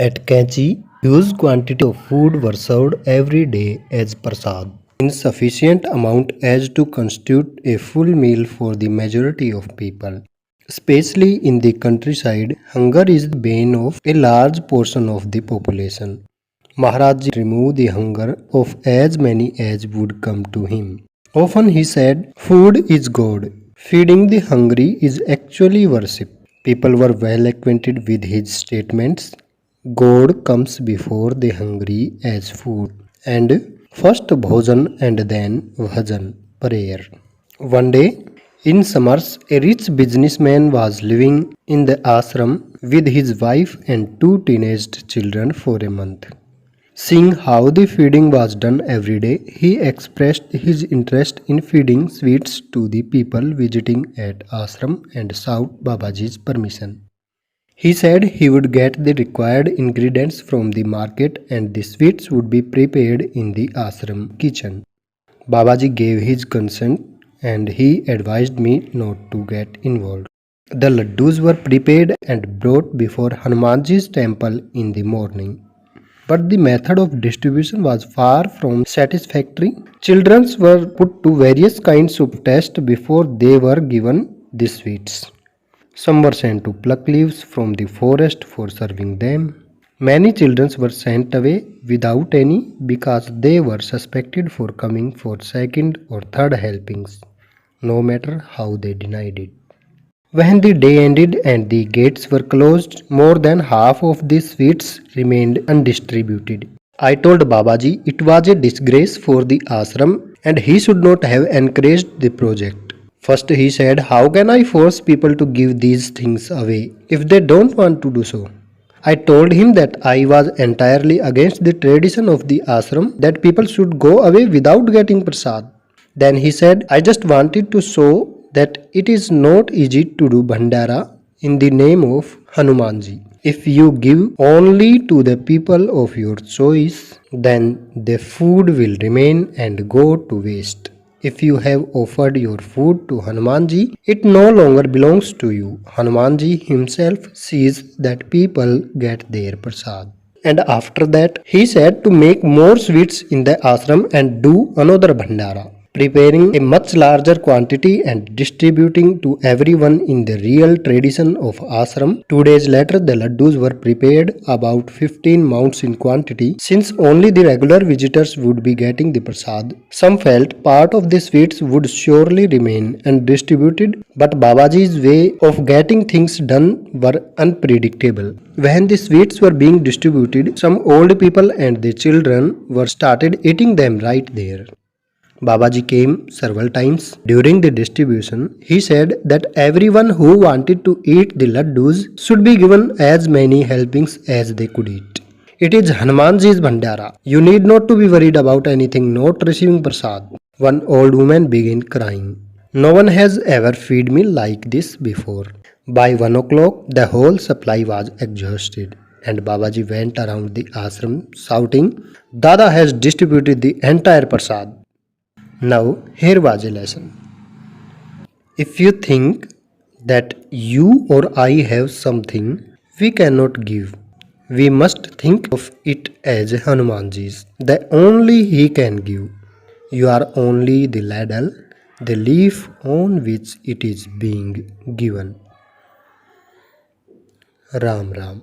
At Kanchi, huge quantity of food were served every day as prasad, in sufficient amount as to constitute a full meal for the majority of people. Especially in the countryside, hunger is the bane of a large portion of the population. Maharaj Ji removed the hunger of as many as would come to him. Often he said, "Food is God. Feeding the hungry is actually worship." People were well acquainted with his statements. God comes before the hungry as food, and first bhojan and then bhajan, prayer. One day, in summers, a rich businessman was living in the ashram with his wife and two teenaged children for a month. Seeing how the feeding was done every day, he expressed his interest in feeding sweets to the people visiting at ashram and sought Babaji's permission. He said he would get the required ingredients from the market and the sweets would be prepared in the ashram kitchen. Babaji gave his consent and he advised me not to get involved. The laddus were prepared and brought before Hanumanji's temple in the morning. But the method of distribution was far from satisfactory. Children were put to various kinds of tests before they were given the sweets. Some were sent to pluck leaves from the forest for serving them. Many children were sent away without any because they were suspected for coming for second or third helpings, no matter how they denied it. When the day ended and the gates were closed, more than half of the sweets remained undistributed. I told Babaji it was a disgrace for the ashram and he should not have encouraged the project. First he said, "How can I force people to give these things away if they don't want to do so?" I told him that I was entirely against the tradition of the ashram that people should go away without getting prasad. Then he said, "I just wanted to show that it is not easy to do Bhandara in the name of Hanumanji. If you give only to the people of your choice, then the food will remain and go to waste. If you have offered your food to Hanumanji, it no longer belongs to you. Hanumanji himself sees that people get their prasad." And after that, he said to make more sweets in the ashram and do another Bhandara, preparing a much larger quantity and distributing to everyone in the real tradition of ashram. 2 days later, the laddus were prepared, about 15 mounds in quantity, since only the regular visitors would be getting the prasad. Some felt part of the sweets would surely remain undistributed, but Babaji's way of getting things done were unpredictable. When the sweets were being distributed, some old people and the children were started eating them right there. Babaji came several times. During the distribution, he said that everyone who wanted to eat the laddus should be given as many helpings as they could eat. It is Hanumanji's Bhandara. You need not to be worried about anything not receiving prasad. One old woman began crying. "No one has ever fed me like this before." By 1 o'clock, the whole supply was exhausted, and Babaji went around the ashram shouting, "Dada has distributed the entire prasad." Now, here was a lesson. If you think that you or I have something we cannot give, we must think of it as Hanumanji's, that only he can give. You are only the ladle, the leaf on which it is being given. Ram Ram.